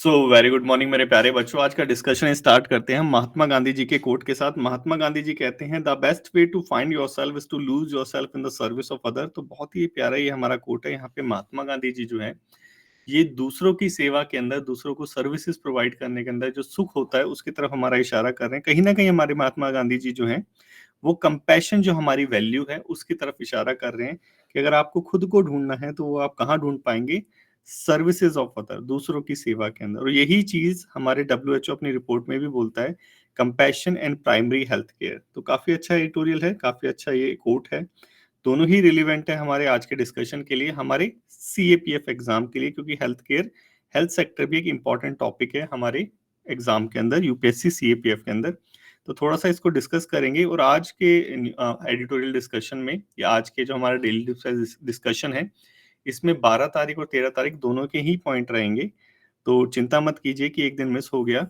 Very good morning मेरे प्यारे बच्चों। आज का डिस्कशन स्टार्ट करते हैं हम महात्मा गांधी जी के कोट के साथ। महात्मा गांधी जी कहते हैं the best way to find yourself is to lose yourself in the service of other. तो बहुत ही प्यारा ये हमारा कोट है। यहाँ पे महात्मा गांधी जी जो है ये दूसरों की सेवा के अंदर, दूसरों को सर्विसेज प्रोवाइड करने के अंदर जो सुख होता है उसकी तरफ हमारा इशारा कर रहे हैं। कहीं ना कहीं हमारे महात्मा गांधी जी जो हैं वो कंपैशन जो हमारी वैल्यू है उसकी तरफ इशारा कर रहे हैं कि अगर आपको खुद को ढूंढना है तो वो आप कहाँ ढूंढ पाएंगे? सर्विसेज ऑफ अदर, दूसरों की सेवा के अंदर। और यही चीज हमारे डब्ल्यूएचओ अपनी रिपोर्ट में भी बोलता है, compassion and primary health care. तो काफी अच्छा एडिटोरियल है, काफी अच्छा ये कोट है। दोनों ही रिलेवेंट है हमारे आज के डिस्कशन के लिए, हमारे सीएपीएफ एग्जाम के लिए, क्योंकि हेल्थ केयर, हेल्थ सेक्टर भी एक इंपॉर्टेंट टॉपिक है हमारे एग्जाम के अंदर, यूपीएससी सीएपीएफ के अंदर। तो थोड़ा सा इसको डिस्कस करेंगे। और आज के एडिटोरियल डिस्कशन में या आज के जो हमारा डेली डिस्कशन है इसमें 12 तारीख और 13 तारीख दोनों के ही पॉइंट रहेंगे। तो चिंता मत कीजिए कि एक दिन मिस हो गया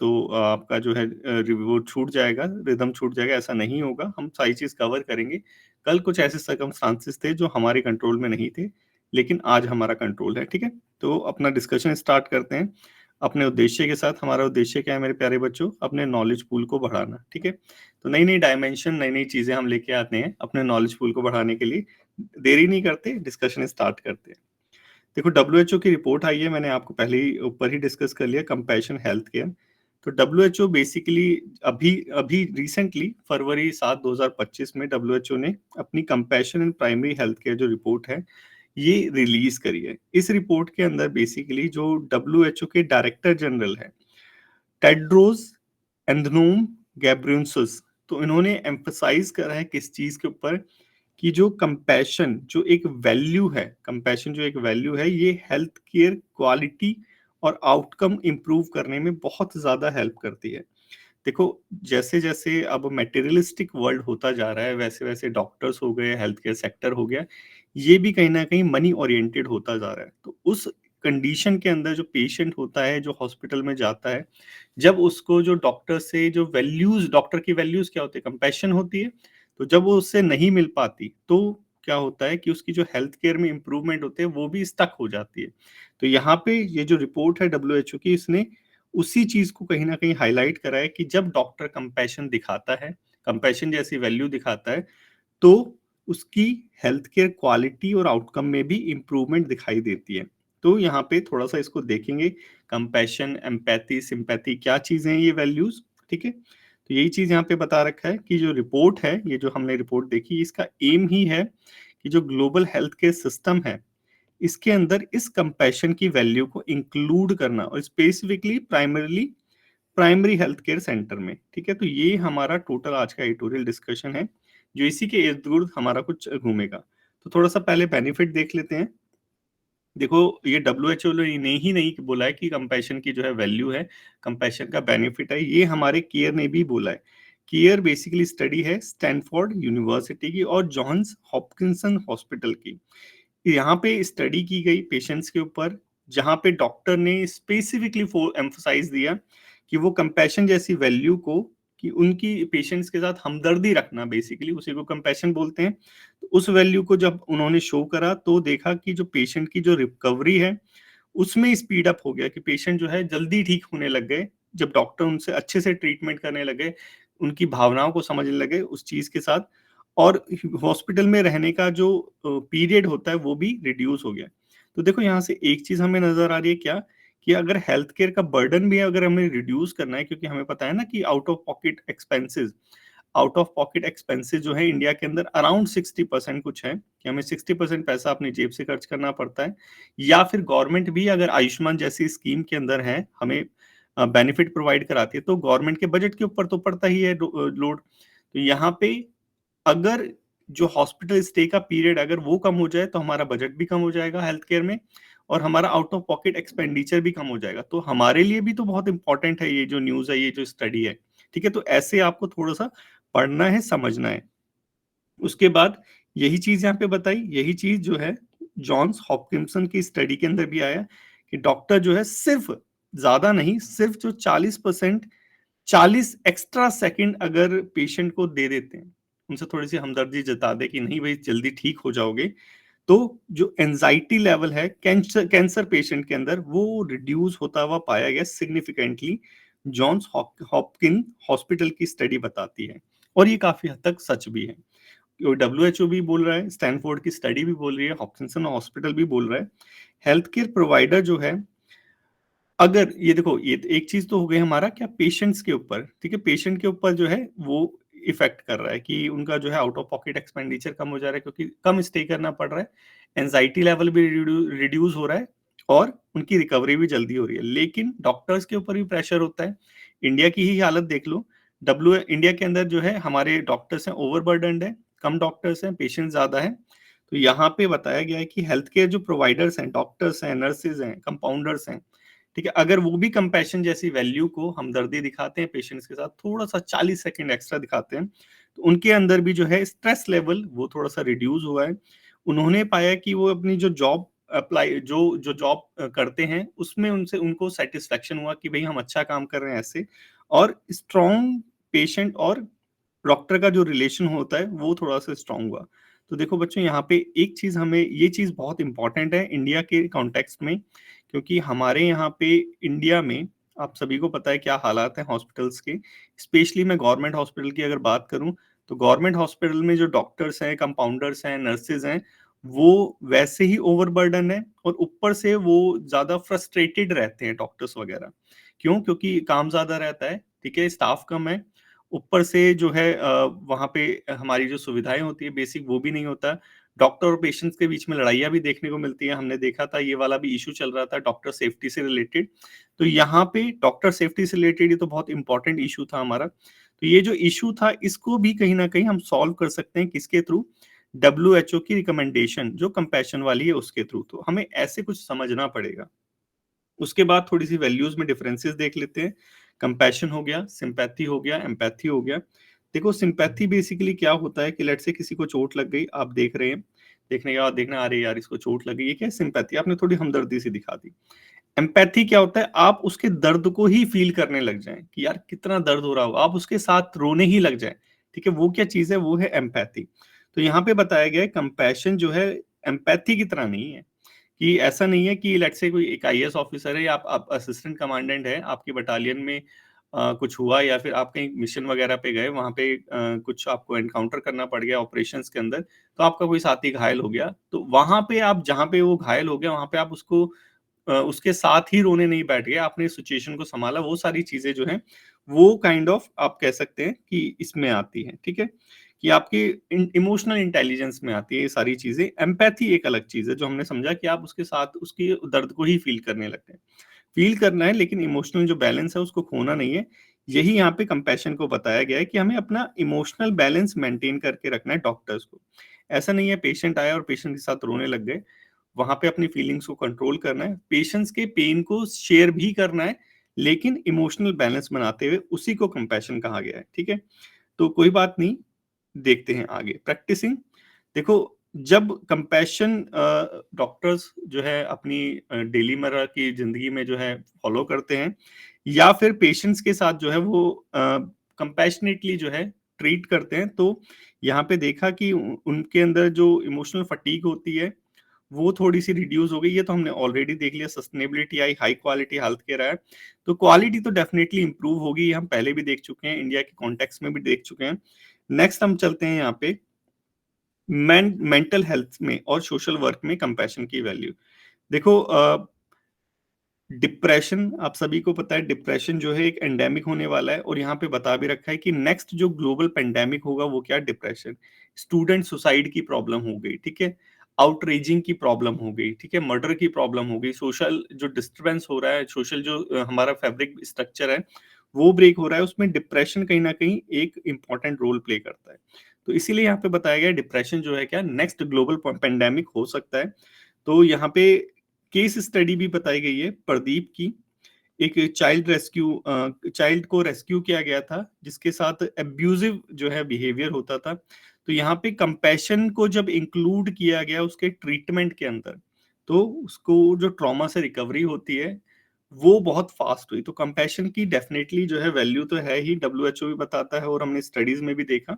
तो आपका जो है वो छूट जाएगा, रिदम छूट जाएगा, ऐसा नहीं होगा। हम सारी चीज कवर करेंगे। कल कुछ ऐसे सर्कमस्टांसेस थे जो हमारे कंट्रोल में नहीं थे, लेकिन आज हमारा कंट्रोल है। ठीक है, तो अपना डिस्कशन स्टार्ट करते हैं अपने उद्देश्य के साथ। हमारा उद्देश्य क्या है मेरे प्यारे बच्चों? अपने नॉलेज पूल को बढ़ाना। ठीक है, तो नई नई डायमेंशन, नई नई चीजें हम लेके आते हैं अपने नॉलेज पूल को बढ़ाने के लिए। देरी नहीं करते, डिस्कशन स्टार्ट करते हैं। देखो, डब्ल्यूएचओ की रिपोर्ट आई है, मैंने आपको पहले ही ऊपर ही डिस्कस कर लिया, कंपैशन हेल्थ केयर। तो डब्ल्यूएचओ बेसिकली अभी अभी रिसेंटली फरवरी 7 2025 में डब्ल्यूएचओ ने अपनी compassion in primary health care जो रिपोर्ट है ये रिलीज करी है। इस रिपोर्ट के अंदर बेसिकली जो डब्ल्यूएचओ के डायरेक्टर जनरल है टेड्रोस एंधनोम गैब्रियसस, तो इन्होंने एम्फसाइज करा है किस चीज के ऊपर? कि जो कंपैशन जो एक वैल्यू है, कंपैशन जो एक वैल्यू है, ये हेल्थ केयर क्वालिटी और आउटकम इंप्रूव करने में बहुत ज्यादा हेल्प करती है। देखो, जैसे जैसे अब मटेरियलिस्टिक वर्ल्ड होता जा रहा है वैसे वैसे डॉक्टर्स हो गए, हेल्थ केयर सेक्टर हो गया, ये भी कहीं ना कहीं मनी ओरिएंटेड होता जा रहा है। तो उस कंडीशन के अंदर जो पेशेंट होता है, जो हॉस्पिटल में जाता है, जब उसको जो डॉक्टर से जो वैल्यूज, डॉक्टर की वैल्यूज क्या होती है? कंपैशन होती है। तो जब वो उससे नहीं मिल पाती तो क्या होता है कि उसकी जो हेल्थ केयर में इंप्रूवमेंट होते हैं वो भी स्टक हो जाती है। तो यहाँ पे ये जो रिपोर्ट है डब्ल्यूएचओ की, इसने उसी चीज को कहीं ना कहीं हाईलाइट करा है कि जब डॉक्टर कंपैशन दिखाता है, कंपैशन जैसी वैल्यू दिखाता है, तो उसकी हेल्थ केयर क्वालिटी और आउटकम में भी इंप्रूवमेंट दिखाई देती है। तो यहाँ पे थोड़ा सा इसको देखेंगे, कंपैशन, एम्पैथी, सिंपैथी, क्या चीजें हैं ये वैल्यूज। ठीक है, तो यही चीज यहाँ पे बता रखा है कि जो रिपोर्ट है, ये जो हमने रिपोर्ट देखी, इसका एम ही है कि जो ग्लोबल हेल्थ केयर सिस्टम है इसके अंदर इस कंपैशन की वैल्यू को इंक्लूड करना, और specifically primarily primary health care centre में। ठीक है, तो ये हमारा टोटल आज का एडिटोरियल डिस्कशन है जो इसी के इर्द गिर्द हमारा कुछ घूमेगा। तो थोड़ा सा पहले बेनिफिट देख लेते हैं। देखो, ये डब्ल्यूएचओ ने ही नहीं बोला है कि कंपैशन की जो है वैल्यू है, कंपैशन का बेनिफिट है, ये हमारे केयर ने भी बोला है। केयर बेसिकली स्टडी है स्टैनफोर्ड यूनिवर्सिटी की और जॉन्स हॉपकिंसन हॉस्पिटल की। यहाँ पे स्टडी की गई पेशेंट्स के ऊपर, जहाँ पे डॉक्टर ने स्पेसिफिकली एम्फसाइज दिया कि वो कंपैशन जैसी वैल्यू को, कि उनकी पेशेंट्स के साथ हमदर्दी रखना, बेसिकली उसी को कंपैशन बोलते हैं। तो उस वैल्यू को जब उन्होंने शो करा तो देखा कि जो पेशेंट की जो रिकवरी है उसमें स्पीड अप हो गया, कि पेशेंट जो है जल्दी ठीक होने लग गए जब डॉक्टर उनसे अच्छे से ट्रीटमेंट करने लगे, उनकी भावनाओं को समझने लगे उस चीज के साथ। और हॉस्पिटल में रहने का जो पीरियड होता है वो भी रिड्यूस हो गया। तो देखो, यहाँ से एक चीज हमें नजर आ रही है क्या? कि अगर हेल्थ केयर का बर्डन भी अगर हमें रिड्यूस करना है, क्योंकि हमें पता है ना कि आउट ऑफ पॉकेट एक्सपेंसेस जो है इंडिया के अंदर अराउंड 60% कुछ है, कि हमें 60% पैसा अपनी जेब से खर्च करना पड़ता है। या फिर गवर्नमेंट भी अगर आयुष्मान जैसी स्कीम के अंदर है, हमें बेनिफिट प्रोवाइड कराती है, तो गवर्नमेंट के बजट के ऊपर तो पड़ता ही है लोड। तो यहाँ पे अगर जो हॉस्पिटल स्टे का पीरियड अगर वो कम हो जाए तो हमारा बजट भी कम हो जाएगा हेल्थ केयर में, और हमारा आउट ऑफ पॉकेट एक्सपेंडिचर भी कम हो जाएगा। तो हमारे लिए भी तो बहुत इंपॉर्टेंट है ये जो न्यूज़ है, ये जो स्टडी है। ठीक है, तो ऐसे आपको थोड़ा सा पढ़ना है, समझना है। उसके बाद यही चीज यहाँ पे बताई, यही चीज जो है जॉन्स हॉपकिंसन की स्टडी के अंदर भी आया कि डॉक्टर जो है सिर्फ, ज्यादा नहीं, सिर्फ जो 40%, 40 एक्स्ट्रा सेकंड अगर पेशेंट को दे देते हैं, उनसे थोड़ी सी हमदर्दी जता दे कि नहीं भाई जल्दी ठीक हो जाओगे, तो जो एंजाइटी लेवल है कैंसर कैंसर पेशेंट के अंदर वो रिड्यूस होता हुआ पाया गया सिग्निफिकेंटली, जॉन्स हॉपकिन हॉस्पिटल की स्टडी बताती है। और ये काफी हद तक सच भी है। डब्ल्यूएचओ भी बोल रहा है, स्टैनफोर्ड की स्टडी भी बोल रही है, हॉपकिंसन हॉस्पिटल भी बोल रहा है। हेल्थ केयर प्रोवाइडर जो है, अगर ये देखो, ये एक चीज तो हो गई हमारा क्या पेशेंट्स के ऊपर, ठीक है, पेशेंट के ऊपर जो है वो इफेक्ट कर रहा है कि उनका जो है आउट ऑफ पॉकेट एक्सपेंडिचर कम हो जा रहा है क्योंकि कम स्टे करना पड़ रहा है, एंजाइटी लेवल भी रिड्यूस हो रहा है और उनकी रिकवरी भी जल्दी हो रही है। लेकिन डॉक्टर्स के ऊपर भी प्रेशर होता है। इंडिया की ही हालत देख लो, डब्ल्यू इंडिया के अंदर जो है हमारे डॉक्टर्स हैं ओवरबर्डनड है, कम डॉक्टर्स हैं, पेशेंट ज्यादा है। तो यहाँ पे बताया गया है कि हेल्थ केयर जो प्रोवाइडर्स हैं, डॉक्टर्स हैं, नर्सेज हैं, कंपाउंडर्स हैं, ठीक है, अगर वो भी कंपैशन जैसी वैल्यू को हमदर्दी दिखाते हैं पेशेंट्स के साथ, थोड़ा सा 40 सेकंड एक्स्ट्रा दिखाते हैं, तो उनके अंदर भी जो है स्ट्रेस लेवल वो थोड़ा सा रिड्यूस हुआ है। उन्होंने पाया कि वो अपनी जो जॉब अप्लाई जो जो जॉब करते हैं उसमें उनसे उनको सेटिस्फेक्शन हुआ कि भाई हम अच्छा काम कर रहे हैं ऐसे, और स्ट्रॉन्ग पेशेंट और डॉक्टर का जो रिलेशन होता है वो थोड़ा सा स्ट्रांग हुआ। तो देखो बच्चों, यहाँ पे एक चीज, हमें ये चीज बहुत इंपॉर्टेंट है इंडिया के कॉन्टेक्स्ट में, क्योंकि हमारे यहाँ पे इंडिया में आप सभी को पता है क्या हालात हैं हॉस्पिटल्स के। स्पेशली मैं गवर्नमेंट हॉस्पिटल की अगर बात करूं, तो गवर्नमेंट हॉस्पिटल में जो डॉक्टर्स हैं, कंपाउंडर्स हैं, नर्सेज हैं, वो वैसे ही ओवरबर्डन है और ऊपर से वो ज्यादा फ्रस्ट्रेटेड रहते हैं डॉक्टर्स वगैरह। क्यों? क्योंकि काम ज्यादा रहता है, ठीक है, स्टाफ कम है, ऊपर से जो है वहाँ पे हमारी जो सुविधाएं होती है बेसिक वो भी नहीं होता। डॉक्टर और पेशेंट्स के बीच में लड़ाइयाँ भी देखने को मिलती है, हमने देखा था, ये वाला भी इशू चल रहा था डॉक्टर सेफ्टी से रिलेटेड। तो यहाँ पे डॉक्टर सेफ्टी से रिलेटेड ये तो बहुत इंपॉर्टेंट इशू था हमारा। तो ये जो इशू था इसको भी कहीं ना कहीं हम सॉल्व कर सकते हैं, किसके थ्रू? डब्ल्यूएचओ की रिकमेंडेशन जो कंपैशन वाली है उसके थ्रू। तो हमें ऐसे कुछ समझना पड़ेगा। उसके बाद थोड़ी सी वैल्यूज में डिफरेंसेस देख लेते हैं। कंपैशन हो गया, सिंपैथी हो गया, एम्पैथी हो गया। देखो सिंपैथी बेसिकली क्या होता है कि लेट से किसी को चोट लग गई, आप देख रहे हैं, देखने के बाद देखना, अरे यार इसको चोट लगी, ये क्या है? सिंपैथी, आपने थोड़ी हमदर्दी से दिखा दी। एम्पैथी क्या होता है? आप उसके दर्द को ही फील करने लग जाएं कि यार कितना दर्द हो रहा हो, आप उसके साथ रोने ही लग जाएं, ठीक है, वो क्या चीज है? वो है एम्पैथी। तो यहाँ पे बताया गया है कंपैशन जो है एम्पैथी की तरह नहीं है, कि ऐसा नहीं है कि लेट्स से कोई एक आईएएस ऑफिसर है या आप असिस्टेंट कमांडेंट है, आपकी बटालियन में कुछ हुआ या फिर आप कहीं मिशन वगैरह पे गए, वहां पे कुछ आपको एनकाउंटर करना पड़ गया ऑपरेशंस के अंदर, तो आपका कोई साथी घायल हो गया, तो वहां पे आप जहां पे वो घायल हो गया वहां पे आप उसको उसके साथ ही रोने नहीं बैठ गए, आपने सिचुएशन को संभाला, वो सारी चीजें जो हैं वो काइंड ऑफ आप कह सकते हैं कि इसमें आती हैं, ठीक है, कि आपकी इमोशनल इंटेलिजेंस में आती है ये सारी चीजें। एम्पैथी एक अलग चीज है जो हमने समझा कि आप उसके साथ उसकी दर्द को ही फील करने लगते हैं, फील करना है लेकिन इमोशनल जो बैलेंस है उसको खोना नहीं है। यही यहाँ पे कंपैशन को बताया गया है कि हमें अपना इमोशनल बैलेंस मेंटेन करके रखना है डॉक्टर्स को। ऐसा नहीं है पेशेंट आया और पेशेंट के साथ रोने लग गए, वहां पे अपनी फीलिंग्स को कंट्रोल करना है, पेशेंट्स के पेन को शेयर भी करना है, लेकिन इमोशनल बैलेंस बनाते हुए, उसी को कंपैशन कहा गया है, ठीक है। तो कोई बात नहीं, देखते हैं आगे प्रैक्टिसिंग। देखो, जब कंपैशन डॉक्टर्स जो है अपनी डेली मर्रा की जिंदगी में जो है फॉलो करते हैं, या फिर पेशेंट्स के साथ जो है वो कंपैशनेटली जो है ट्रीट करते हैं, तो यहाँ पे देखा कि उनके अंदर जो इमोशनल फटीग होती है वो थोड़ी सी रिड्यूस हो गई। ये तो हमने ऑलरेडी देख लिया, सस्टेनेबिलिटी आई, हाई क्वालिटी हेल्थ केयर आया, तो क्वालिटी तो डेफिनेटली इंप्रूव होगी, ये हम पहले भी देख चुके हैं, इंडिया के कॉन्टेक्स्ट में भी देख चुके हैं। नेक्स्ट हम चलते हैं यहाँ पे मेंटल हेल्थ में और सोशल वर्क में कंपैशन की वैल्यू। देखो, डिप्रेशन, आप सभी को पता है डिप्रेशन जो है एक एंडेमिक होने वाला है, और यहाँ पे बता भी रखा है कि नेक्स्ट जो ग्लोबल पेंडेमिक होगा वो क्या? डिप्रेशन। स्टूडेंट सुसाइड की प्रॉब्लम हो गई, ठीक है, आउटरीचिंग की प्रॉब्लम हो गई, ठीक है, मर्डर की प्रॉब्लम हो गई, सोशल जो डिस्टरबेंस हो रहा है, सोशल जो हमारा फैब्रिक स्ट्रक्चर है वो ब्रेक हो रहा है, उसमें डिप्रेशन कहीं ना कहीं एक इंपॉर्टेंट रोल प्ले करता है। तो इसीलिए यहाँ पे बताया गया डिप्रेशन जो है क्या नेक्स्ट ग्लोबल पेंडेमिक हो सकता है। तो यहाँ पे केस स्टडी भी बताई गई है प्रदीप की, एक चाइल्ड को रेस्क्यू किया गया था जिसके साथ एब्यूजिव जो है बिहेवियर होता था। तो यहाँ पे कंपैशन को जब इंक्लूड किया गया उसके ट्रीटमेंट के अंदर, तो उसको जो ट्रॉमा से रिकवरी होती है वो बहुत फास्ट हुई। तो कंपैशन की डेफिनेटली जो है वैल्यू तो है ही, डब्ल्यूएचओ भी बताता है और हमने स्टडीज में भी देखा।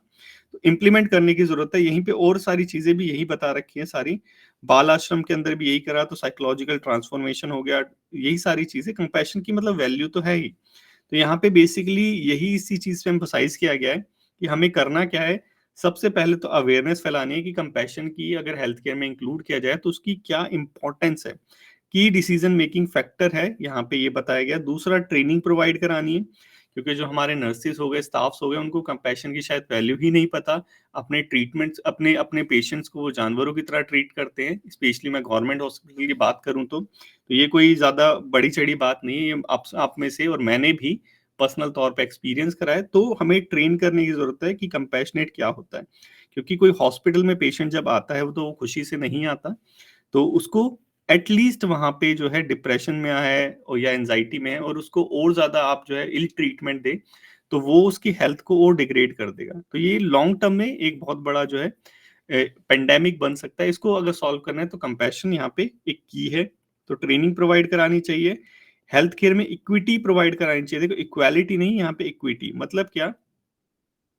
तो इम्प्लीमेंट करने की जरूरत है, यहीं पे और सारी चीजें भी यही बता रखी है सारी। बाल आश्रम के अंदर भी यही करा, तो साइकोलॉजिकल ट्रांसफॉर्मेशन हो गया। यही सारी चीजें, कंपैशन की मतलब वैल्यू तो है ही। तो यहाँ पे बेसिकली यही इसी चीज पे एम्फसाइज किया गया है कि हमें करना क्या है। सबसे पहले तो अवेयरनेस फैलानी है कि कंपैशन की अगर हेल्थ केयर में इंक्लूड किया जाए तो उसकी क्या इंपॉर्टेंस है, की डिसीजन मेकिंग फैक्टर है, यहाँ पे ये बताया गया। दूसरा, ट्रेनिंग प्रोवाइड करानी है, क्योंकि जो हमारे नर्सेस हो गए, स्टाफ्स हो गए, उनको कंपैशन की शायद वैल्यू ही नहीं पता। अपने ट्रीटमेंट्स, अपने अपने पेशेंट्स को वो जानवरों की तरह ट्रीट करते हैं। स्पेशली मैं गवर्नमेंट हॉस्पिटल की बात करूं तो ये कोई ज्यादा बड़ी चढ़ी बात नहीं है। ये आप में से और मैंने भी पर्सनल तौर पे एक्सपीरियंस करा है। तो हमें ट्रेन करने की जरूरत है कि कंपैशनेट क्या होता है, क्योंकि कोई हॉस्पिटल में पेशेंट जब आता है वो तो खुशी से नहीं आता। तो उसको एटलीस्ट वहां पे जो है डिप्रेशन में है और या एंजाइटी में है, और उसको और ज्यादा आप जो है इल ट्रीटमेंट दे तो वो उसकी हेल्थ को और डिग्रेड कर देगा। तो ये लॉन्ग टर्म में एक बहुत बड़ा जो है पेंडेमिक बन सकता है। इसको अगर सॉल्व करना है तो कंपैशन यहाँ पे एक की है। तो ट्रेनिंग प्रोवाइड करानी चाहिए। हेल्थ केयर में इक्विटी प्रोवाइड करानी चाहिए। देखो, इक्वालिटी नहीं, यहाँ पे इक्विटी मतलब क्या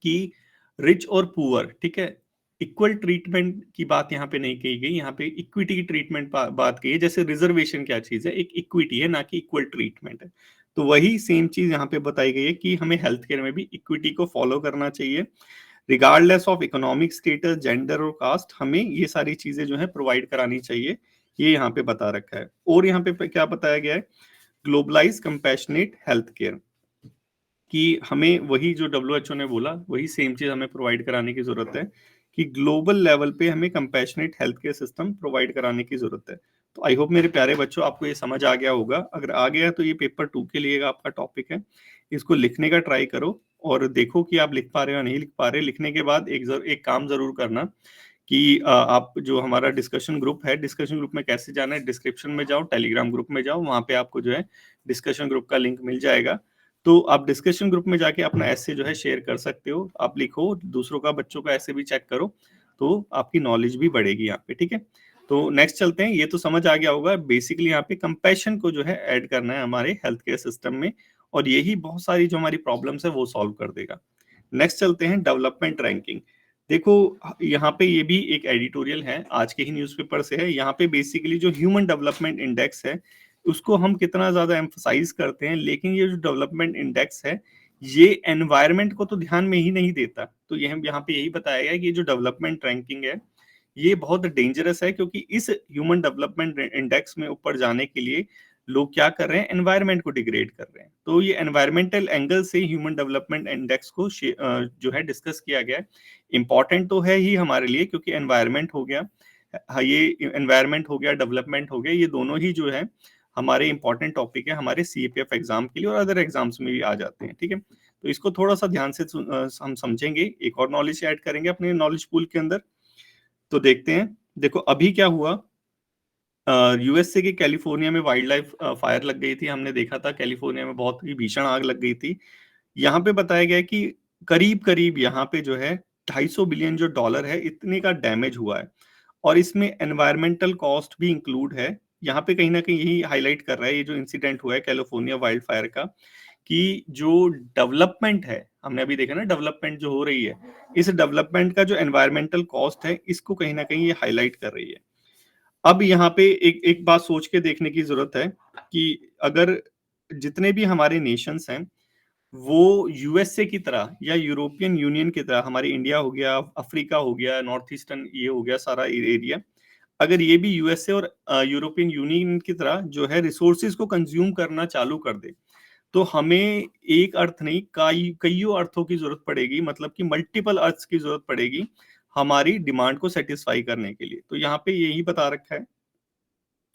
कि रिच और पुअर, ठीक है, इक्वल ट्रीटमेंट की बात यहाँ पे नहीं कही गई। यहाँ पे इक्विटी की ट्रीटमेंट बात कही है। जैसे रिजर्वेशन क्या चीज है, एक इक्विटी है, ना कि इक्वल ट्रीटमेंट है। तो वही सेम चीज यहाँ पे बताई गई है कि हमें हेल्थ केयर में भी इक्विटी को फॉलो करना चाहिए। Regardless of economic status, gender और कास्ट, हमें ये सारी चीजें जो है प्रोवाइड करानी चाहिए। ये यहाँ पे बता रखा है। और यहाँ पे क्या बताया गया है, ग्लोबलाइज कंपैशनेट हेल्थ केयर, कि हमें वही जो डब्ल्यूएचओ ने बोला वही सेम चीज हमें प्रोवाइड कराने की जरूरत है, कि ग्लोबल लेवल पे हमें compassionate health care system provide कराने की जरूरत है। तो आई होप मेरे प्यारे बच्चों आपको ये समझ आ गया होगा। अगर आ गया तो ये पेपर 2 के लिए आपका टॉपिक है। इसको लिखने का ट्राई करो और देखो कि आप लिख पा रहे हो या नहीं लिख पा रहे। लिखने के बाद एक काम जरूर करना कि आप जो हमारा डिस्कशन ग्रुप है, डिस्कशन ग्रुप में कैसे जाना है, डिस्क्रिप्शन में जाओ, टेलीग्राम ग्रुप में जाओ, वहां पे आपको जो है डिस्कशन ग्रुप का लिंक मिल जाएगा। तो आप डिस्कशन ग्रुप में जाके अपना ऐसे जो है शेयर कर सकते हो। आप लिखो, दूसरों का, बच्चों का ऐसे भी चेक करो, तो आपकी नॉलेज भी बढ़ेगी यहाँ पे, ठीक है। तो नेक्स्ट चलते हैं। ये तो समझ आ गया होगा बेसिकली यहाँ पे कंपैशन को जो है ऐड करना है हमारे हेल्थ केयर सिस्टम में, और यही बहुत सारी जो हमारी प्रॉब्लम्स है वो सॉल्व कर देगा। नेक्स्ट चलते हैं, डेवलपमेंट रैंकिंग। देखो, यहाँ पे ये भी एक एडिटोरियल है, आज के ही न्यूज़पेपर से है। यहाँ पे बेसिकली जो ह्यूमन डेवलपमेंट इंडेक्स है उसको हम कितना ज्यादा एम्फसाइज करते हैं, लेकिन ये जो डेवलपमेंट इंडेक्स है ये एनवायरनमेंट को तो ध्यान में ही नहीं देता। तो ये हम यहाँ पे यही बताया गया है कि ये जो डेवलपमेंट रैंकिंग है ये बहुत डेंजरस है, क्योंकि इस ह्यूमन डेवलपमेंट इंडेक्स में ऊपर जाने के लिए लोग क्या कर रहे हैं, एनवायरनमेंट को डिग्रेड कर रहे हैं। तो ये एनवायरमेंटल एंगल से ह्यूमन डेवलपमेंट इंडेक्स को जो है डिस्कस किया गया है। इंपॉर्टेंट तो है ही हमारे लिए, क्योंकि एनवायरनमेंट हो गया, ये एनवायरनमेंट हो गया, डेवलपमेंट हो गया, ये दोनों ही जो है हमारे इंपॉर्टेंट टॉपिक है हमारे सीपीएफ एग्जाम के लिए, और अदर एग्जाम्स में भी आ जाते हैं, ठीक है। तो इसको थोड़ा सा ध्यान से हम समझेंगे, एक और नॉलेज ऐड करेंगे अपने नॉलेज पूल के अंदर। तो देखते हैं। देखो, अभी क्या हुआ, यूएसए के कैलिफोर्निया में वाइल्ड लाइफ फायर लग गई थी। हमने देखा था कैलिफोर्निया में बहुत ही भीषण आग लग गई थी। यहाँ पे बताया गया है कि करीब करीब यहाँ पे जो है 250 बिलियन जो डॉलर है इतने का डैमेज हुआ है, और इसमें एनवायरमेंटल कॉस्ट भी इंक्लूड है। यहाँ पे कहीं ना कहीं यही हाईलाइट कर रहा है ये जो इंसिडेंट हुआ है कैलिफोर्निया वाइल्ड फायर का, कि जो डेवलपमेंट है, हमने अभी देखा ना डेवलपमेंट जो हो रही है, इस डेवलपमेंट का जो एनवायरमेंटल कॉस्ट है इसको कहीं ना कहीं ये हाईलाइट कर रही है। अब यहाँ पे एक एक बात सोच के देखने की जरूरत है कि अगर जितने भी हमारे नेशंस हैं वो यूएसए की तरह या यूरोपियन यूनियन की तरह, हमारी इंडिया हो गया, अफ्रीका हो गया, नॉर्थ ईस्टर्न ये हो गया सारा एरिया, अगर ये भी यूएसए और यूरोपियन यूनियन की तरह जो है रिसोर्सेज को कंज्यूम करना चालू कर दे, तो हमें एक अर्थ नहीं कईयों अर्थों की जरूरत पड़ेगी, मतलब कि मल्टीपल अर्थ्स की जरूरत पड़ेगी हमारी डिमांड को सेटिस्फाई करने के लिए। तो यहाँ पे यही बता रखा है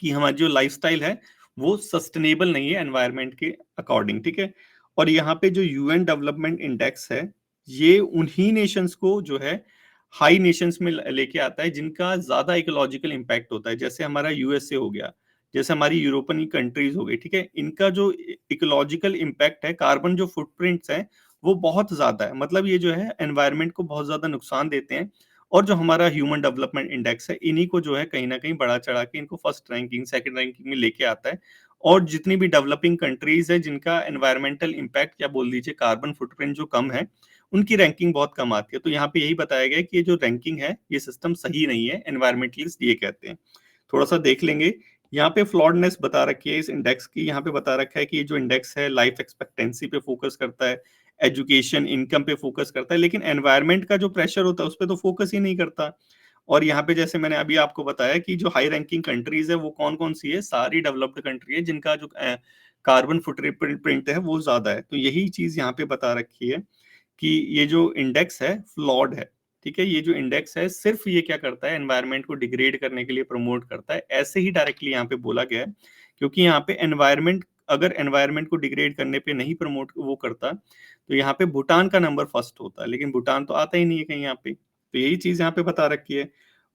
कि हमारी जो लाइफस्टाइल है वो सस्टेनेबल नहीं है एनवायरनमेंट के अकॉर्डिंग, ठीक है। और यहाँ पे जो यूएन डेवलपमेंट इंडेक्स है ये उन्हीं नेशंस को जो है हाई नेशंस में लेके आता है जिनका ज्यादा इकोलॉजिकल इम्पैक्ट होता है। जैसे हमारा यूएसए हो गया, जैसे हमारी यूरोपियन कंट्रीज हो गई, ठीक है, इनका जो इकोलॉजिकल इम्पैक्ट है, कार्बन जो फुटप्रिंट्स है वो बहुत ज्यादा है, मतलब ये जो है एनवायरनमेंट को बहुत ज्यादा नुकसान देते हैं। और जो हमारा ह्यूमन डेवलपमेंट इंडेक्स है इन्हीं को जो है कहीं ना कहीं बढ़ा चढ़ा के इनको फर्स्ट रैंकिंग सेकंड रैंकिंग में लेके आता है। और जितनी भी डेवलपिंग कंट्रीज है जिनका एनवायरमेंटल इम्पैक्ट या बोल दीजिए कार्बन फुटप्रिंट जो कम है, उनकी रैंकिंग बहुत कम आती है। तो यहाँ पे यही बताया गया है कि ये जो रैंकिंग है ये सिस्टम सही नहीं है, एनवायरमेंटलिस्ट ये कहते हैं। थोड़ा सा देख लेंगे। यहाँ पे फ्लॉडनेस बता रखी है इस इंडेक्स की, यहाँ पे बता रखा है कि ये जो इंडेक्स है लाइफ एक्सपेक्टेंसी पे फोकस करता है, एजुकेशन इनकम पे फोकस करता है, लेकिन एनवायरनमेंट का जो प्रेशर होता है उस पर तो फोकस ही नहीं करता। और यहाँ पे जैसे मैंने अभी आपको बताया कि जो हाई रैंकिंग कंट्रीज है वो कौन कौन सी है, सारी डेवलप्ड कंट्री है जिनका जो कार्बन फुटप्रिंट है वो ज्यादा है। तो यही चीज यहाँ पे बता रखी है कि ये जो इंडेक्स है फ्लॉड है। ठीक है, ये जो इंडेक्स है सिर्फ ये क्या करता है, एनवायरनमेंट को डिग्रेड करने के लिए प्रमोट करता है, ऐसे ही डायरेक्टली यहाँ पे बोला गया है। क्योंकि यहाँ पे एनवायरनमेंट, अगर एनवायरनमेंट को डिग्रेड करने पे नहीं प्रमोट वो करता तो यहाँ पे भूटान का नंबर फर्स्ट होता, लेकिन भूटान तो आता ही नहीं है कहीं यहाँ पे। तो यही चीज यहाँ पे बता रखी है।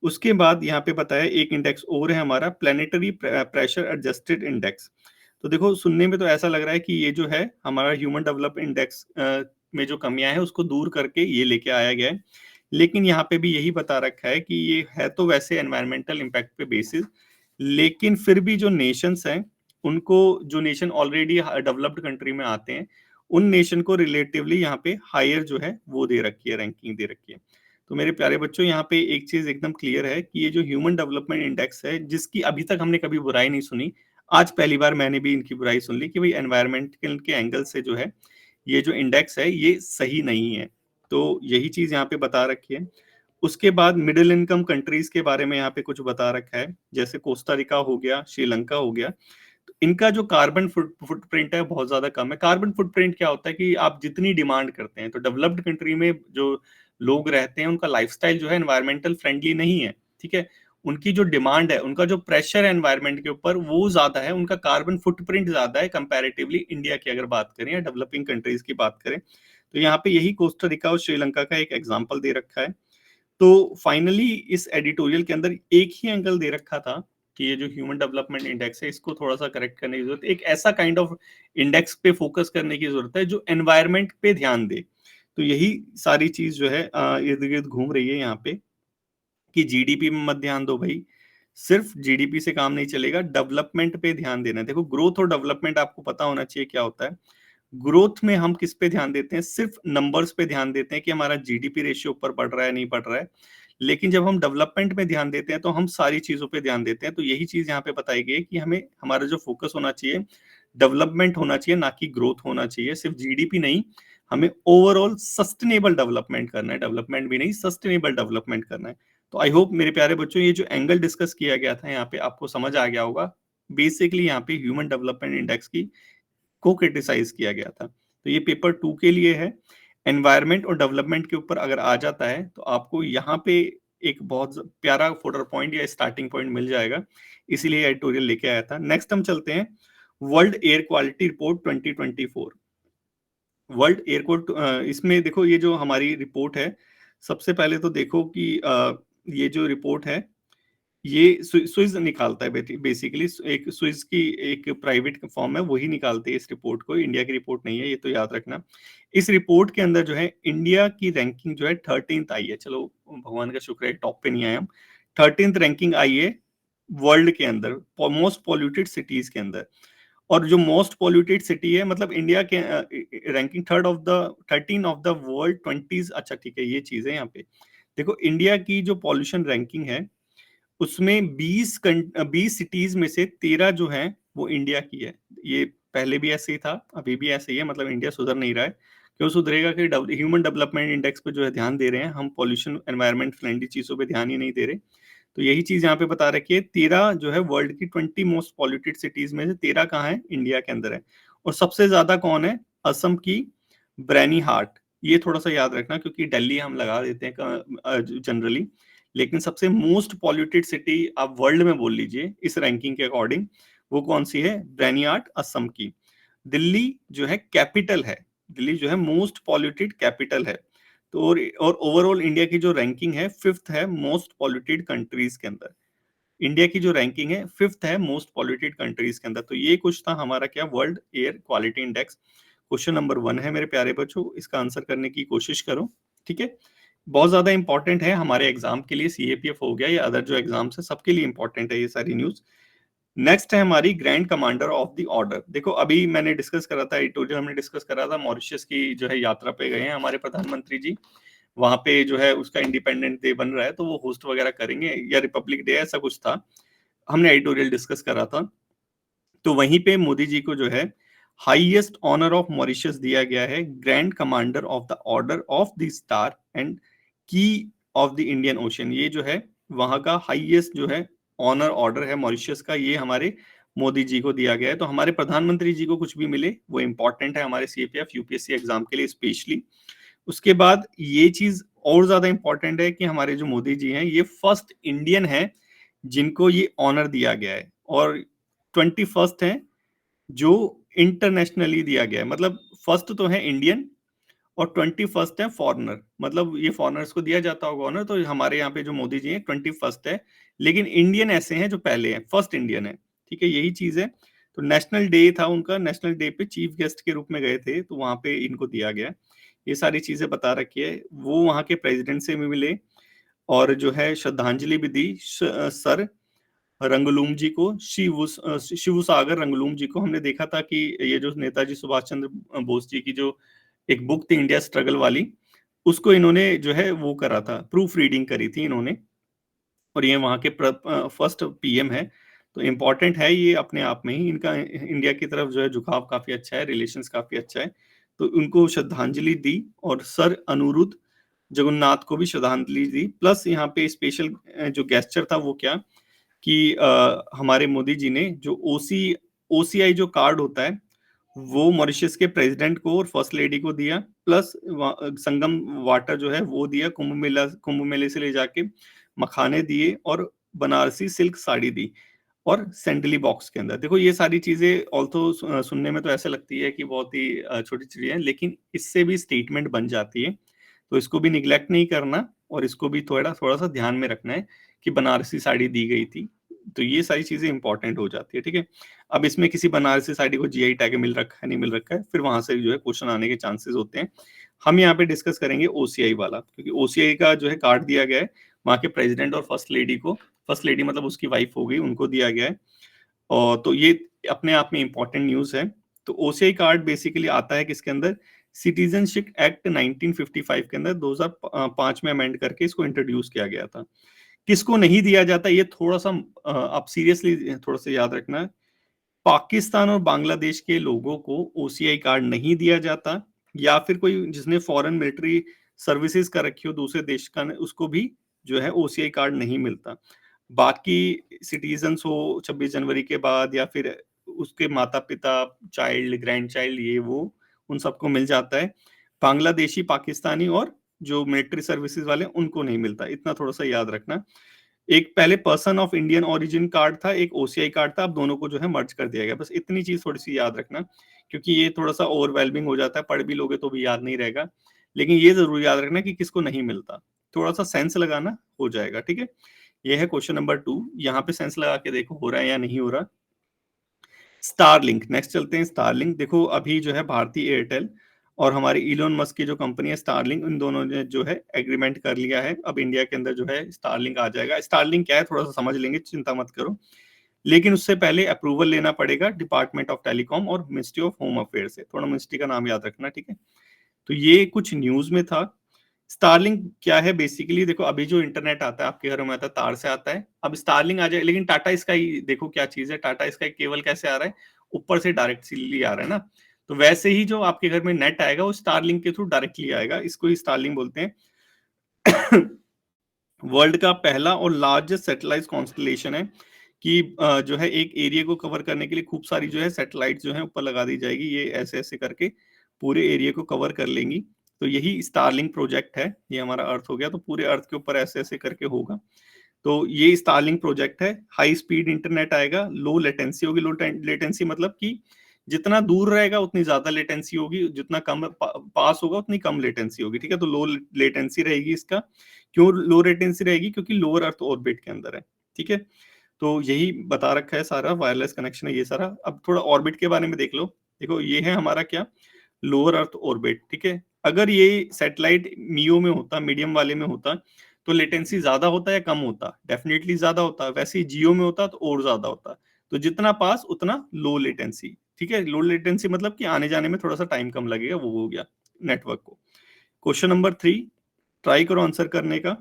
उसके बाद यहाँ पे बताया एक इंडेक्स और है हमारा, प्लेनेटरी प्रेशर एडजस्टेड इंडेक्स। तो देखो सुनने में तो ऐसा लग रहा है कि ये जो है हमारा ह्यूमन डेवलपमेंट इंडेक्स में जो कमियां हैं उसको दूर करके ये लेके आया गया है। लेकिन यहाँ पे भी यही बता रखा है कि ये है तो वैसे एनवायरमेंटल इम्पैक्ट पे बेसिस, लेकिन फिर भी जो नेशंस हैं उनको, जो नेशन ऑलरेडी डेवलप्ड कंट्री में आते हैं उन नेशन को रिलेटिवली यहाँ पे हायर जो है वो दे रखी है, रैंकिंग दे रखी है। तो मेरे प्यारे बच्चों यहाँ पे एक चीज एकदम क्लियर है कि ये जो ह्यूमन डेवलपमेंट इंडेक्स है, जिसकी अभी तक हमने कभी बुराई नहीं सुनी, आज पहली बार मैंने भी इनकी बुराई सुन ली कि भाई एनवायरमेंटल के एंगल से जो है ये जो इंडेक्स है ये सही नहीं है। तो यही चीज यहाँ पे बता रखी है। उसके बाद मिडिल इनकम कंट्रीज के बारे में यहाँ पे कुछ बता रखा है, जैसे कोस्टा रिका हो गया, श्रीलंका हो गया। तो इनका जो कार्बन फुटप्रिंट है बहुत ज्यादा कम है। कार्बन फुटप्रिंट क्या होता है कि आप जितनी डिमांड करते हैं, तो डेवलप्ड कंट्री में जो लोग रहते हैं उनका लाइफस्टाइल जो है एनवायरमेंटल फ्रेंडली नहीं है। ठीक है, उनकी जो डिमांड है, उनका जो प्रेशर है एनवायरमेंट के ऊपर वो ज्यादा है, उनका कार्बन फुटप्रिंट ज्यादा है कंपैरेटिवली इंडिया की अगर बात करें या डेवलपिंग कंट्रीज की बात करें। तो यहाँ पे यही कोस्टा रिका और श्रीलंका का एक एग्जाम्पल दे रखा है। तो फाइनली इस एडिटोरियल के अंदर एक ही एंगल दे रखा था कि ये जो ह्यूमन डेवलपमेंट इंडेक्स है इसको थोड़ा सा करेक्ट करने की जरूरत है, एक ऐसा काइंड ऑफ इंडेक्स पे फोकस करने की जरूरत है जो एनवायरमेंट पे ध्यान दे। तो यही सारी चीज जो है इर्द गिर्द घूम रही है यहाँ पे कि जीडीपी में मत ध्यान दो भाई, सिर्फ जीडीपी से काम नहीं चलेगा, डेवलपमेंट पे ध्यान देना है। देखो ग्रोथ और डेवलपमेंट आपको पता होना चाहिए क्या होता है। ग्रोथ में हम किस पे ध्यान देते हैं, सिर्फ नंबर्स पे ध्यान देते हैं कि हमारा जीडीपी रेशियो ऊपर बढ़ रहा है नहीं बढ़ रहा है। लेकिन जब हम डेवलपमेंट में ध्यान देते हैं तो हम सारी चीजों पे ध्यान देते हैं। तो यही चीज यहाँ पे बताई गई है कि हमें हमारा जो फोकस होना चाहिए डेवलपमेंट होना चाहिए, ना कि ग्रोथ होना चाहिए। सिर्फ जीडीपी नहीं, हमें ओवरऑल सस्टेनेबल डेवलपमेंट करना है, डेवलपमेंट भी नहीं सस्टेनेबल डेवलपमेंट करना है। तो आई होप मेरे प्यारे बच्चों ये जो एंगल डिस्कस किया गया था यहाँ पे आपको समझ आ गया होगा। बेसिकली यहाँ पे ह्यूमन डेवलपमेंट इंडेक्स की को क्रिटिसाइज किया गया था। तो ये पेपर 2 के लिए है। एनवायरनमेंट और डेवलपमेंट के ऊपर अगर आ जाता है तो आपको यहाँ पे एक बहुत प्यारा फोटर पॉइंट या स्टार्टिंग पॉइंट मिल जाएगा, इसीलिए एडिटोरियल लेके आया था। नेक्स्ट हम चलते हैं world air quality report 2024। World air quality, इसमें देखो ये जो हमारी रिपोर्ट है, सबसे पहले तो देखो कि ये जो रिपोर्ट है ये स्विस निकालता है। बेसिकली एक स्विस की एक प्राइवेट फॉर्म है, वही निकालती है इस रिपोर्ट को, इंडिया की रिपोर्ट नहीं है, ये तो याद रखना। इस रिपोर्ट के अंदर जो है इंडिया की रैंकिंग जो है 13th आई है। चलो भगवान का शुक्र है टॉप पे नहीं आए हम। 13th रैंकिंग आई है वर्ल्ड के अंदर मोस्ट पॉल्यूटेड सिटीज के अंदर। और जो मोस्ट पॉल्यूटेड सिटी है, मतलब इंडिया के रैंकिंग 13 ऑफ द वर्ल्ड 20। अच्छा ठीक है, ये चीज है यहाँ पे। देखो इंडिया की जो पॉल्यूशन रैंकिंग है उसमें 20 सिटीज में से 13 जो है वो इंडिया की है। ये पहले भी ऐसे ही था, अभी भी ऐसे ही है, मतलब इंडिया सुधर नहीं रहा है। क्यों सुधरेगा कि ह्यूमन डेवलपमेंट इंडेक्स पे जो है ध्यान दे रहे हैं हम, पॉल्यूशन एनवायरमेंट फ्रेंडली चीजों पे ध्यान ही नहीं दे रहे। तो यही चीज यहाँ पे बता रखी है, 13 जो है वर्ल्ड की 20 मोस्ट पॉल्यूटेड सिटीज में से 13 कहाँ है, इंडिया के अंदर है। और सबसे ज्यादा कौन है, असम की ब्रैनी हार्ट। ये थोड़ा सा याद रखना क्योंकि दिल्ली हम लगा देते हैं जनरली, लेकिन सबसे मोस्ट पॉल्यूटेड सिटी आप वर्ल्ड में बोल लीजिए इस रैंकिंग के अकॉर्डिंग, वो कौन सी है, ब्रैनियार्ड असम की। दिल्ली जो है कैपिटल है, दिल्ली जो है मोस्ट पॉल्यूटेड कैपिटल है। तो और ओवरऑल इंडिया की जो रैंकिंग है 5th है मोस्ट पॉल्यूटेड कंट्रीज के अंदर। इंडिया की जो रैंकिंग है 5th है मोस्ट पॉल्यूटेड कंट्रीज के अंदर। तो ये कुछ था हमारा क्या, world air quality index. Question number 1 है मेरे प्यारे बच्चों, इसका आंसर करने की कोशिश करो। ठीक है, बहुत ज्यादा इंपॉर्टेंट है हमारे एग्जाम के लिए, सीएपीएफ हो गया या अदर जो एग्जाम्स है सबके लिए इंपॉर्टेंट है ये सारी न्यूज। नेक्स्ट है हमारी grand commander of the order. देखो अभी मैंने डिस्कस करा था, एडिटोरियल हमने डिस्कस करा था, मॉरिशस की जो है यात्रा पे गए हैं हमारे प्रधानमंत्री जी। वहां पे जो है उसका इंडिपेंडेंट डे बन रहा है तो वो होस्ट वगैरह करेंगे, या रिपब्लिक डे ऐसा कुछ था। हमने एडिटोरियल डिस्कस करा था, तो वहीं पे मोदी जी को जो है हाईएस्ट ऑनर ऑफ मॉरिशस दिया गया है, grand commander of the order of the star and की ऑफ द इंडियन ओशन। ये जो है वहां का हाईएस्ट जो है ऑनर ऑर्डर है मॉरिशस का, ये हमारे मोदी जी को दिया गया है। तो हमारे प्रधानमंत्री जी को कुछ भी मिले वो इंपॉर्टेंट है हमारे सीपीएफ यूपीएससी एग्जाम के लिए स्पेशली। उसके बाद ये चीज और ज्यादा इंपॉर्टेंट है कि हमारे जो मोदी जी हैं ये फर्स्ट इंडियन है जिनको ये ऑनर दिया गया है, और 21st है जो इंटरनेशनली दिया गया है। मतलब फर्स्ट तो है इंडियन और 21st है फॉरेनर, मतलब ये फॉरेनर्स को दिया जाता होगा ऑनर, तो हमारे यहाँ पे जो मोदी जी हैं 21st है, लेकिन इंडियन ऐसे हैं जो पहले हैं, फर्स्ट इंडियन है। ठीक है, यही चीज है। तो नेशनल डे था उनका, नेशनल डे पे चीफ गेस्ट के रूप में गए थे, तो वहां पे इनको दिया गया। ये सारी चीजें बता रखी है। वो वहां के प्रेसिडेंट से भी मिले और जो है श्रद्धांजलि भी दी सर रंगलूम जी को, शिव सागर रंगलूम जी को। हमने देखा था कि ये जो नेताजी सुभाष चंद्र बोस जी की जो एक बुक थी इंडिया स्ट्रगल वाली, उसको इन्होंने जो है वो करा था, प्रूफ रीडिंग करी थी इन्होंने, और ये वहां के फर्स्ट पीएम है। तो इम्पोर्टेंट है ये अपने आप में ही, इनका इंडिया की तरफ जो है झुकाव काफी अच्छा है, रिलेशंस काफी अच्छा है। तो उनको श्रद्धांजलि दी, और सर अनुरुद्ध जगन्नाथ को भी श्रद्धांजलि दी। प्लस यहाँ पे स्पेशल जो गेस्चर था वो क्या कि हमारे मोदी जी ने जो ओसीआई जो कार्ड होता है वो मॉरिशस के प्रेसिडेंट को और फर्स्ट लेडी को दिया, प्लस संगम वाटर जो है वो दिया, कुंभ मेले से ले जाके मखाने दिए, और बनारसी सिल्क साड़ी दी, और सैंडली बॉक्स के अंदर। देखो ये सारी चीजें ऑल्थो सुनने में तो ऐसे लगती है कि बहुत ही छोटी चीजें हैं, लेकिन इससे भी स्टेटमेंट बन जाती है। तो इसको भी निग्लेक्ट नहीं करना, और इसको भी थोड़ा थोड़ा सा ध्यान में रखना है कि बनारसी साड़ी दी गई थी। तो ये सारी चीजें इंपॉर्टेंट हो जाती है। ठीक है, अब इसमें किसी बनारसी साड़ी को जीआई टैग मिल रखा है नहीं मिल रखा है, फिर वहां से जो है क्वेश्चन आने के चांसेस होते हैं। हम यहाँ पे डिस्कस करेंगे ओसीआई वाला, क्योंकि ओसीआई का जो है कार्ड दिया गया है वहां के प्रेसिडेंट और फर्स्ट लेडी को, फर्स्ट लेडी मतलब उसकी वाइफ हो गई, उनको दिया गया है। और तो ये अपने आप में इंपॉर्टेंट न्यूज है। तो ओसीआई कार्ड बेसिकली आता है किसके अंदर, सिटीजनशिप एक्ट 1955 के अंदर 2005 में अमेंड करके इसको इंट्रोड्यूस किया गया था। किसको नहीं दिया जाता ये थोड़ा सा आप सीरियसली थोड़ा सा याद रखना। पाकिस्तान और बांग्लादेश के लोगों को ओसीआई कार्ड नहीं दिया जाता, या फिर कोई जिसने फॉरेन मिलिट्री सर्विसेज कर रखी हो दूसरे देश का, उसको भी जो है ओसीआई कार्ड नहीं मिलता। बाकी सिटीजन्स हो 26 जनवरी के बाद, या फिर उसके माता पिता, चाइल्ड, ग्रैंड चाइल्ड, ये वो उन सबको मिल जाता है। बांग्लादेशी, पाकिस्तानी और जो मिलिट्री सर्विसेज वाले उनको नहीं मिलता, इतना थोड़ा सा याद रखना। एक पहले person of Indian origin card था, एक ओसीआई कार्ड था, अब दोनों को जो है मर्ज कर दिया गया। बस इतनी चीज थोड़ी सी याद रखना, क्योंकि ये थोड़ा सा ओवरवेलमिंग हो जाता है, पढ़ भी लोगे तो भी याद नहीं रहेगा। लेकिन ये जरूर याद रखना कि किसको नहीं मिलता, थोड़ा सा सेंस लगाना हो जाएगा। ठीक है, ये है क्वेश्चन नंबर 2। यहाँ पे सेंस लगा के देखो हो रहा है या नहीं हो रहा। स्टारलिंक, नेक्स्ट चलते हैं। स्टारलिंक देखो, अभी जो है भारतीय एयरटेल और हमारी इलोन मस्क की जो कंपनी है स्टारलिंक, इन दोनों ने जो है एग्रीमेंट कर लिया है। अब इंडिया के अंदर जो है स्टारलिंक आ जाएगा। स्टारलिंक क्या है थोड़ा सा समझ लेंगे, चिंता मत करो, लेकिन उससे पहले अप्रूवल लेना पड़ेगा डिपार्टमेंट ऑफ टेलीकॉम और मिनिस्ट्री ऑफ होम अफेयर से। थोड़ा मिनिस्ट्री का नाम याद रखना, ठीक है। तो ये कुछ न्यूज में था। स्टारलिंक क्या है बेसिकली, देखो अभी जो इंटरनेट आता है आपके घरों में आता है, तार से आता है, अब स्टारलिंक आ जाए, लेकिन टाटा स्काई देखो क्या चीज है, टाटा स्काई केबल कैसे आ रहा है, ऊपर से डायरेक्टली आ रहा है ना। तो वैसे ही जो आपके घर में नेट आएगा वो स्टारलिंक के थ्रू डायरेक्टली आएगा, इसको ही स्टारलिंक बोलते हैं। वर्ल्ड का पहला और लार्जेस्ट सैटेलाइट कॉन्स्टलेशन है कि जो है एक एरिया को कवर करने के लिए खूब सारी जो है सैटेलाइट जो है ऊपर लगा दी जाएगी, ये ऐसे ऐसे करके पूरे एरिया को कवर कर लेंगी। तो यही स्टारलिंक प्रोजेक्ट है, ये हमारा अर्थ हो गया, तो पूरे अर्थ के ऊपर ऐसे ऐसे करके होगा। तो ये स्टारलिंक प्रोजेक्ट है। हाई स्पीड इंटरनेट आएगा, लो लेटेंसी होगी। लो लेटेंसी मतलब कि जितना दूर रहेगा उतनी ज्यादा लेटेंसी होगी, जितना कम पास होगा उतनी कम लेटेंसी होगी। ठीक है, तो लो लेटेंसी रहेगी इसका। क्यों लो लेटेंसी रहेगी, क्योंकि लोअर अर्थ ऑर्बिट के अंदर है। ठीक है, तो यही बता रखा है सारा, वायरलेस कनेक्शन है ये सारा। अब थोड़ा ऑर्बिट के बारे में देख लो। देखो ये है हमारा क्या, लोअर अर्थ ऑर्बिट। ठीक है, अगर ये सैटेलाइट मियो में होता, मीडियम वाले में होता, तो लेटेंसी ज्यादा होता या कम होता, डेफिनेटली ज्यादा होता। वैसे ही जियो में होता तो और ज्यादा होता। तो जितना पास उतना लो लेटेंसी। ठीक है, लो लेटेंसी मतलब कि आने जाने में थोड़ा सा टाइम कम लगेगा, वो हो गया नेटवर्क को। क्वेश्चन नंबर 3 ट्राई करो आंसर करने का।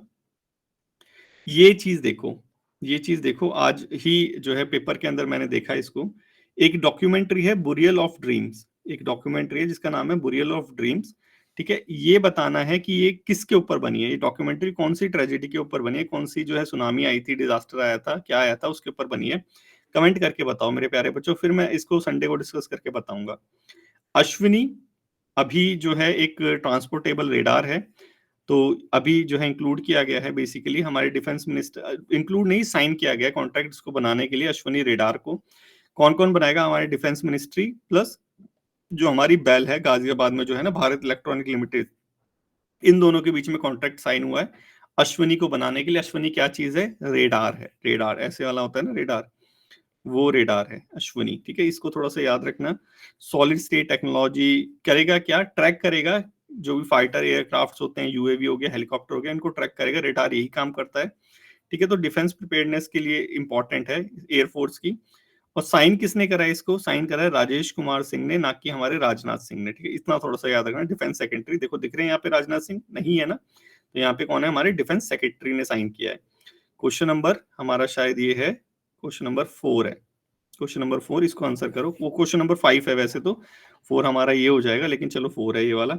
ये चीज देखो, ये चीज देखो, आज ही जो है पेपर के अंदर मैंने देखा इसको। एक डॉक्यूमेंट्री है बुरियल ऑफ ड्रीम्स, एक डॉक्यूमेंट्री है जिसका नाम है बुरियल ऑफ ड्रीम्स। ठीक है, ये बताना है कि ये किसके ऊपर बनी है, ये डॉक्यूमेंट्री कौन सी ट्रेजेडी के ऊपर बनी है, कौन सी जो है सुनामी आई थी, डिजास्टर आया था, क्या आया था, उसके ऊपर बनी है। कमेंट करके बताओ मेरे प्यारे बच्चों, फिर मैं इसको संडे को डिस्कस करके बताऊंगा। अश्विनी अभी जो है एक ट्रांसपोर्टेबल रेडार है, तो अभी जो है इंक्लूड किया गया है, बेसिकली हमारे डिफेंस मिनिस्टर, इंक्लूड नहीं, साइन किया गया है कॉन्ट्रैक्ट इसको बनाने के लिए, अश्विनी रेडार को। कौन कौन बनाएगा? हमारे डिफेंस मिनिस्ट्री प्लस जो हमारी बेल है गाजियाबाद में जो है ना, भारत इलेक्ट्रॉनिक लिमिटेड, इन दोनों के बीच में कॉन्ट्रैक्ट साइन हुआ है अश्विनी को बनाने के लिए। अश्विनी क्या चीज है? रेडार है। रेडार ऐसे वाला होता है ना, रेडार, वो रेडार है अश्विनी। ठीक है, इसको थोड़ा सा याद रखना। सॉलिड स्टेट टेक्नोलॉजी करेगा क्या? ट्रैक करेगा जो भी फाइटर एयरक्राफ्ट होते हैं, यूएवी हो गया, हेलीकॉप्टर हो गया, इनको ट्रैक करेगा। रेडार यही काम करता है। ठीक है, तो डिफेंस प्रिपेयर्डनेस के लिए इंपॉर्टेंट है एयरफोर्स की। और साइन किसने करा है? इसको साइन करा है राजेश कुमार सिंह ने, ना कि हमारे राजनाथ सिंह ने। ठीक है, इतना थोड़ा सा याद रखना। डिफेंस सेक्रेटरी देखो, दिख रहे हैं यहाँ पे राजनाथ सिंह नहीं है ना, तो यहाँ पे कौन है? हमारे डिफेंस सेक्रेटरी ने साइन किया है। क्वेश्चन नंबर हमारा शायद ये है, क्वेश्चन नंबर 4 है। क्वेश्चन नंबर 4, इसको आंसर करो। वो क्वेश्चन नंबर 5 है वैसे तो, 4 हमारा ये हो जाएगा, लेकिन चलो 4 है ये वाला।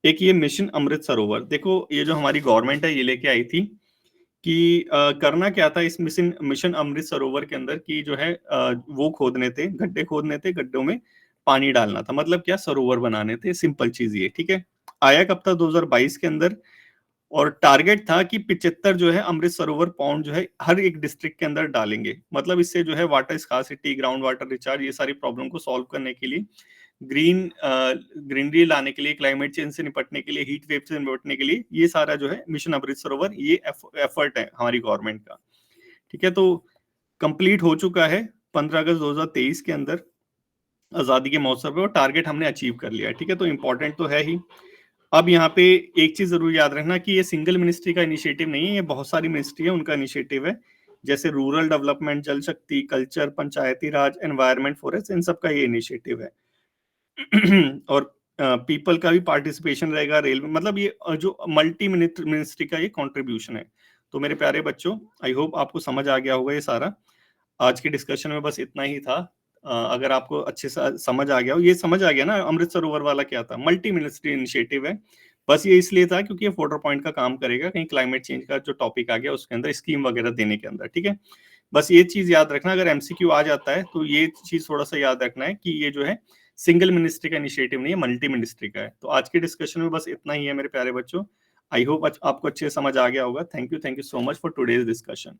एक ये मिशन अमृत सरोवर, देखो ये जो हमारी गवर्नमेंट है ये लेके आई थी कि करना क्या था इस मिशन मिशन अमृत सरोवर के अंदर, की जो है वो खोदने थे, गड्ढे खोदने थे, गड्ढों में पानी डालना था, मतलब क्या, सरोवर बनाने थे। सिंपल चीज ये। ठीक है, आया कब था? 2022 के अंदर। और टारगेट था कि 75 जो है अमृत सरोवर पॉन्ड जो है हर एक डिस्ट्रिक्ट के अंदर डालेंगे। मतलब इससे जो है water scarcity, ground water recharge, ये सारी प्रॉब्लम को सॉल्व करने के लिए, ग्रीनरी लाने के लिए, क्लाइमेट चेंज से निपटने के लिए, हीट वेव से निपटने के लिए, ये सारा जो है मिशन अमृत सरोवर, ये एफर्ट है हमारी गवर्नमेंट का। ठीक है, तो कंप्लीट हो चुका है 15 अगस्त 2023 के अंदर, आजादी के महोत्सव पे, और टारगेट हमने अचीव कर लिया है। ठीक है, तो इंपॉर्टेंट तो है ही। अब यहाँ पे एक चीज जरूर याद रखना कि ये सिंगल मिनिस्ट्री का इनिशिएटिव नहीं है, ये बहुत सारी मिनिस्ट्री है उनका इनिशिएटिव है। जैसे रूरल डेवलपमेंट, जल शक्ति, कल्चर, पंचायती राज, एनवायरनमेंट, फॉरेस्ट, इन सब का ये इनिशिएटिव है। और पीपल का भी पार्टिसिपेशन रहेगा, रेलवे, मतलब ये जो मल्टी मिनिस्ट्री का ये कंट्रीब्यूशन है। तो मेरे प्यारे बच्चों, आई होप आपको समझ आ गया होगा ये सारा। आज की डिस्कशन में बस इतना ही था। अगर आपको अच्छे से समझ आ गया हो, ये समझ आ गया ना अमृत सरोवर वाला क्या था? मल्टी मिनिस्ट्री इनिशिएटिव है। बस ये इसलिए था क्योंकि ये 4 पॉइंट का काम करेगा, कहीं क्लाइमेट चेंज का जो टॉपिक आ गया उसके अंदर स्कीम वगैरह देने के अंदर। ठीक है, बस ये चीज याद रखना, अगर एमसीक्यू आ जाता है तो ये चीज थोड़ा सा याद रखना है कि ये जो है सिंगल मिनिस्ट्री का इनिशिएटिव नहीं है, मल्टी मिनिस्ट्री का है। तो आज के डिस्कशन में बस इतना ही है मेरे प्यारे बच्चों। आई होप आपको अच्छे समझ आ गया होगा। Thank you so much for today's discussion.